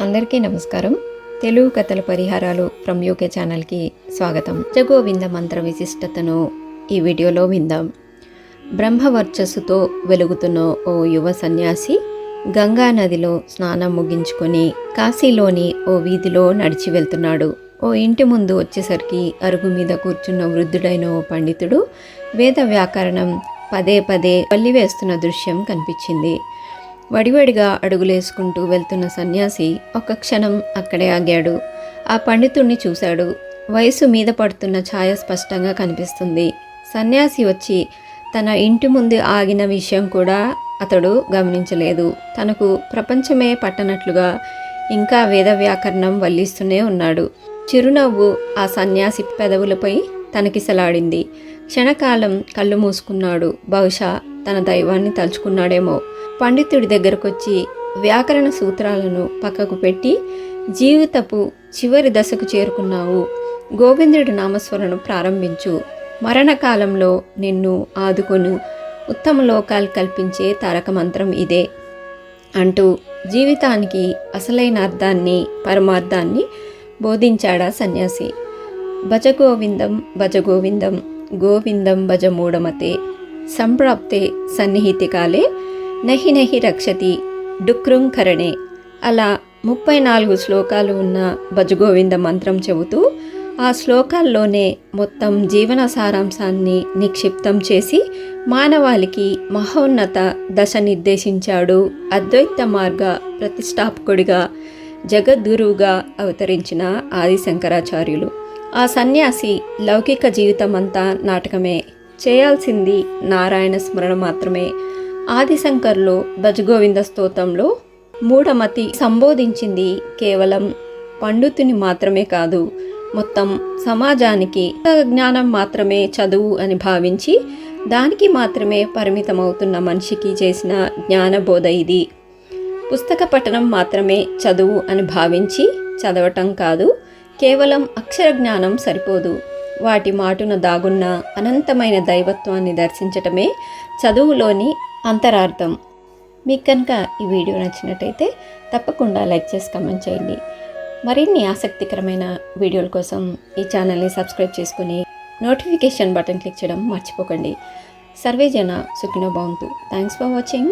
అందరికీ నమస్కారం. తెలుగు కథల పరిహారాలు ఫ్రమ్ యూకే ఛానల్కి స్వాగతం. భజగోవింద మంత్ర విశిష్టతను ఈ వీడియోలో విందాం. బ్రహ్మవర్చస్సుతో వెలుగుతున్న ఓ యువ సన్యాసి గంగా నదిలో స్నానం ముగించుకొని కాశీలోని ఓ వీధిలో నడిచి వెళ్తున్నాడు. ఓ ఇంటి ముందు వచ్చేసరికి అరుగు మీద కూర్చున్న వృద్ధుడైన ఓ పండితుడు వేద వ్యాకరణం పదే పదే వల్లివేస్తున్న దృశ్యం కనిపించింది. వడివడిగా అడుగులేసుకుంటూ వెళ్తున్న సన్యాసి ఒక్క క్షణం అక్కడే ఆగాడు. ఆ పండితుణ్ణి చూశాడు. వయసు మీద పడుతున్న ఛాయ స్పష్టంగా కనిపిస్తుంది. సన్యాసి వచ్చి తన ఇంటి ముందు ఆగిన విషయం కూడా అతడు గమనించలేదు. తనకు ప్రపంచమే పట్టనట్లుగా ఇంకా వేద వ్యాకరణం వల్లిస్తూనే ఉన్నాడు. చిరునవ్వు ఆ సన్యాసి పెదవులపై తనకిసలాడింది. క్షణకాలం కళ్ళు మూసుకున్నాడు. బహుశా తన దైవాన్ని తలుచుకున్నాడేమో. పండితుడి దగ్గరకొచ్చి వ్యాకరణ సూత్రాలను పక్కకు పెట్టి, జీవితపు చివరి దశకు చేరుకున్నావు. గోవిందుడి నామస్మరణ ప్రారంభించు. మరణకాలంలో నిన్ను ఆదుకొను ఉత్తమ లోకాలు కల్పించే తారక మంత్రం ఇదే అంటూ జీవితానికి అసలైన అర్థాన్ని, పరమార్థాన్ని బోధించాడా సన్యాసి. భజగోవిందం భజగోవిందం గోవిందం భజ మూఢమతే సంప్రాప్తే సన్నిహితి కాలే నహి నహి రక్షతి డుక్రుంకరణే. అలా 34 శ్లోకాలు ఉన్న భజగోవింద మంత్రం చెబుతూ ఆ శ్లోకాల్లోనే మొత్తం జీవన సారాంశాన్ని నిక్షిప్తం చేసి మానవాళికి మహోన్నత దశ నిర్దేశించాడు. అద్వైత మార్గ ప్రతిష్టాపకుడిగా జగద్గురువుగా అవతరించిన ఆది శంకరాచార్యులు. ఆ సన్యాసి లౌకిక జీవితమంతా నాటకమే, చేయాల్సింది నారాయణ స్మరణ మాత్రమే. ఆదిశంకర్లో భజగోవింద స్తోత్రంలో మూఢమతి సంబోధించింది కేవలం పండితుని మాత్రమే కాదు, మొత్తం సమాజానికి. జ్ఞానం మాత్రమే చదువు అని భావించి దానికి మాత్రమే పరిమితమవుతున్న మనిషికి చేసిన జ్ఞానబోధ ఇది. పుస్తక పఠనం మాత్రమే చదువు అని భావించి చదవటం కాదు, కేవలం అక్షర జ్ఞానం సరిపోదు. వాటి మాటున దాగున్న అనంతమైన దైవత్వాన్ని దర్శించటమే చదువులోని అంతరార్థం. మీకు కనుక ఈ వీడియో నచ్చినట్టయితే తప్పకుండా లైక్ చేసి కామెంట్ చేయండి. మరిన్ని ఆసక్తికరమైన వీడియోల కోసం ఈ ఛానల్ని సబ్స్క్రైబ్ చేసుకుని నోటిఫికేషన్ బటన్ క్లిక్ చేయడం మర్చిపోకండి. సర్వే జన సుఖినో భవంతు. Thanks for watching.